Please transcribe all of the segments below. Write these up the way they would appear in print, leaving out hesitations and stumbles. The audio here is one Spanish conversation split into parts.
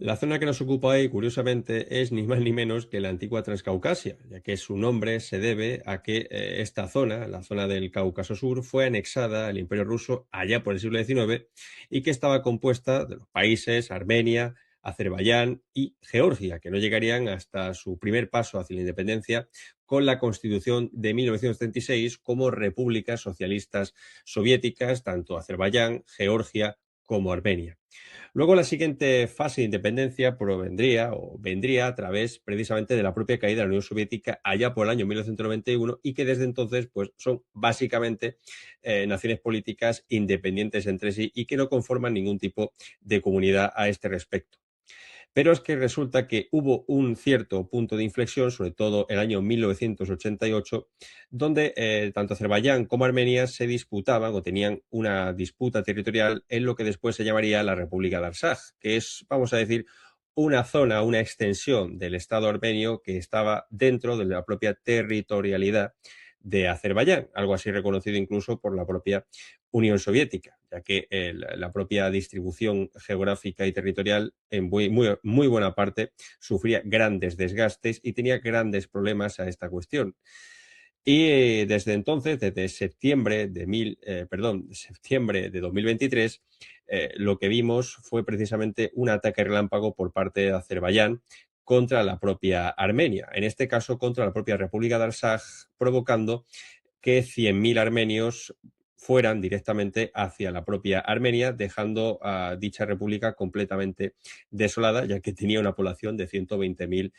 La zona que nos ocupa hoy, curiosamente, es ni más ni menos que la antigua Transcaucasia, ya que su nombre se debe a que esta zona, la zona del Cáucaso Sur, fue anexada al Imperio Ruso allá por el siglo XIX y que estaba compuesta de los países Armenia, Azerbaiyán y Georgia, que no llegarían hasta su primer paso hacia la independencia con la Constitución de 1936 como repúblicas socialistas soviéticas, tanto Azerbaiyán, Georgia como Armenia. Luego la siguiente fase de independencia provendría o vendría a través precisamente de la propia caída de la Unión Soviética allá por el año 1991 y que desde entonces pues son básicamente naciones políticas independientes entre sí y que no conforman ningún tipo de comunidad a este respecto. Pero es que resulta que hubo un cierto punto de inflexión, sobre todo el año 1988, donde tanto Azerbaiyán como Armenia se disputaban o tenían una disputa territorial en lo que después se llamaría la República de Artsaj, que es, vamos a decir, una zona, una extensión del Estado armenio que estaba dentro de la propia territorialidad de Azerbaiyán, algo así reconocido incluso por la propia Unión Soviética, ya que la propia distribución geográfica y territorial en muy buena parte sufría grandes desgastes y tenía grandes problemas a esta cuestión. Y desde entonces, desde septiembre de 2023, lo que vimos fue precisamente un ataque relámpago por parte de Azerbaiyán contra la propia Armenia, en este caso contra la propia República de Artsaj, provocando que 100.000 armenios fueran directamente hacia la propia Armenia, dejando a dicha república completamente desolada, ya que tenía una población de 120.000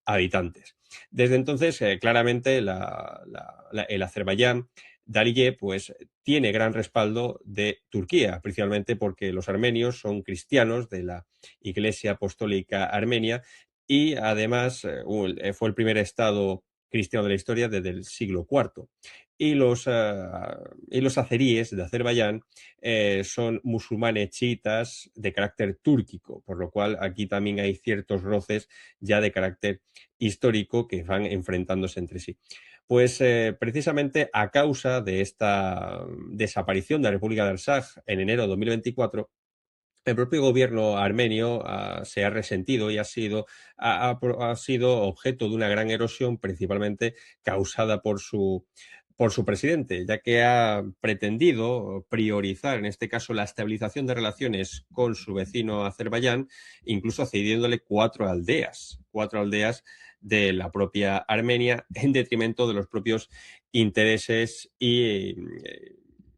habitantes. Desde entonces, claramente, el Azerbaiyán de Aliyev pues, tiene gran respaldo de Turquía, principalmente porque los armenios son cristianos de la Iglesia Apostólica Armenia y además fue el primer estado cristiano de la historia desde el siglo IV. Y los azeríes de Azerbaiyán son musulmanes chiitas de carácter túrquico, por lo cual aquí también hay ciertos roces ya de carácter histórico que van enfrentándose entre sí. Pues precisamente a causa de esta desaparición de la República de Artsaj en enero de 2024, el propio gobierno armenio se ha resentido y ha sido objeto de una gran erosión, principalmente causada por su presidente, ya que ha pretendido priorizar, en este caso, la estabilización de relaciones con su vecino Azerbaiyán, incluso cediéndole cuatro aldeas de la propia Armenia, en detrimento de los propios intereses y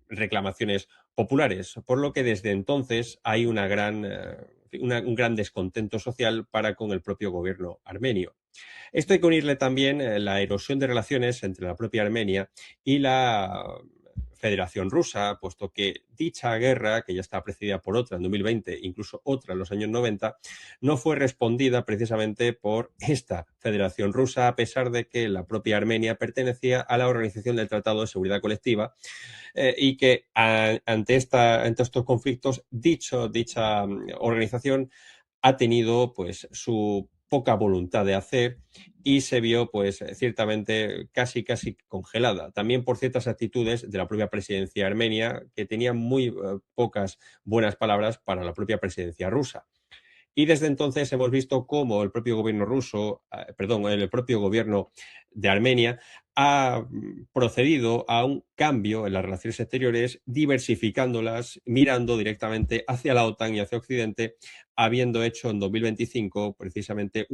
reclamaciones populares, por lo que desde entonces hay un gran descontento social para con el propio gobierno armenio. Esto hay que unirle también la erosión de relaciones entre la propia Armenia y la Federación Rusa, puesto que dicha guerra, que ya estaba precedida por otra en 2020, incluso otra en los años 90, no fue respondida precisamente por esta Federación Rusa, a pesar de que la propia Armenia pertenecía a la Organización del Tratado de Seguridad Colectiva y que ante estos conflictos dicha organización ha tenido pues su poca voluntad de hacer y se vio pues ciertamente casi congelada. También por ciertas actitudes de la propia presidencia armenia que tenía muy pocas buenas palabras para la propia presidencia rusa. Y desde entonces hemos visto cómo el propio gobierno ruso, el propio gobierno de Armenia ha procedido a un cambio en las relaciones exteriores, diversificándolas, mirando directamente hacia la OTAN y hacia Occidente, habiendo hecho en 2025 precisamente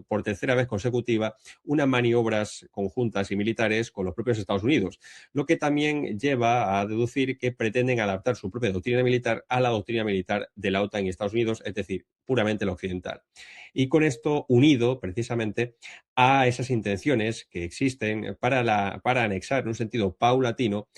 por tercera vez consecutiva, unas maniobras conjuntas y militares con los propios Estados Unidos, lo que también lleva a deducir que pretenden adaptar su propia doctrina militar a la doctrina militar de la OTAN y Estados Unidos, es decir, puramente la occidental. Y con esto unido precisamente a esas intenciones que existen para anexar en un sentido paulatino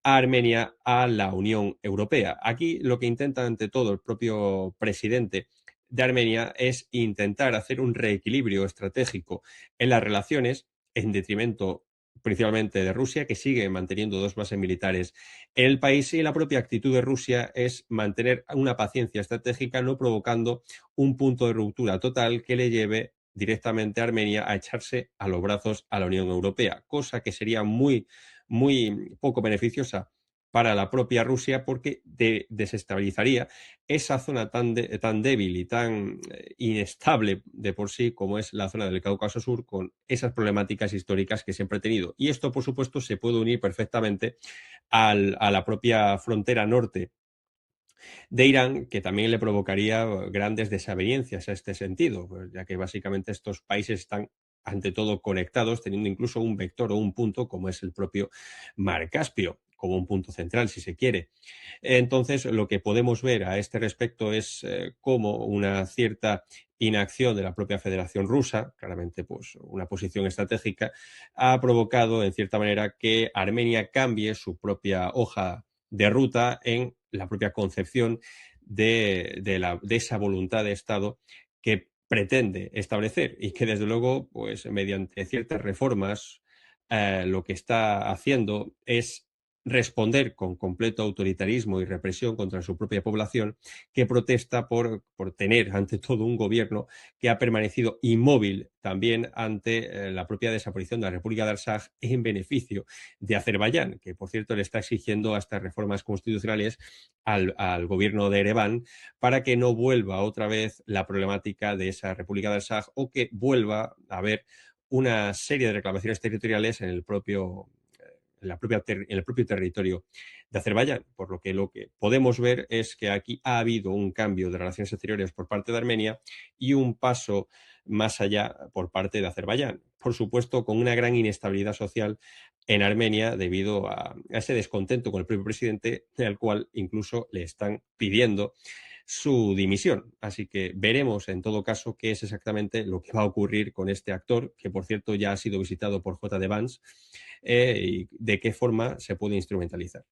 a Armenia a la Unión Europea. Aquí lo que intenta ante todo el propio presidente de Armenia es intentar hacer un reequilibrio estratégico en las relaciones en detrimento principalmente de Rusia, que sigue manteniendo dos bases militares en el país, y la propia actitud de Rusia es mantener una paciencia estratégica, no provocando un punto de ruptura total que le lleve directamente a Armenia a echarse a los brazos a la Unión Europea, cosa que sería muy poco beneficiosa para la propia Rusia porque desestabilizaría esa zona tan débil y tan inestable de por sí como es la zona del Cáucaso Sur, con esas problemáticas históricas que siempre ha tenido. Y esto, por supuesto, se puede unir perfectamente a la propia frontera norte de Irán, que también le provocaría grandes desavenencias a este sentido, pues, ya que básicamente estos países están ante todo conectados, teniendo incluso un vector o un punto como es el propio Mar Caspio, como un punto central, si se quiere. Entonces, lo que podemos ver a este respecto es cómo una cierta inacción de la propia Federación Rusa, claramente pues una posición estratégica, ha provocado en cierta manera que Armenia cambie su propia hoja de ruta en la propia concepción de esa voluntad de Estado que pretende establecer y que desde luego, pues mediante ciertas reformas, lo que está haciendo es responder con completo autoritarismo y represión contra su propia población, que protesta por tener ante todo un gobierno que ha permanecido inmóvil también ante la propia desaparición de la República de Artsaj en beneficio de Azerbaiyán, que por cierto le está exigiendo hasta reformas constitucionales al gobierno de Ereván para que no vuelva otra vez la problemática de esa República de Artsaj o que vuelva a haber una serie de reclamaciones territoriales en el propio territorio de Azerbaiyán. Por lo que podemos ver es que aquí ha habido un cambio de relaciones exteriores por parte de Armenia y un paso más allá por parte de Azerbaiyán. Por supuesto, con una gran inestabilidad social en Armenia debido a ese descontento con el propio presidente, al cual incluso le están pidiendo su dimisión. Así que veremos en todo caso qué es exactamente lo que va a ocurrir con este actor, que por cierto ya ha sido visitado por J. D. Vance, y de qué forma se puede instrumentalizar.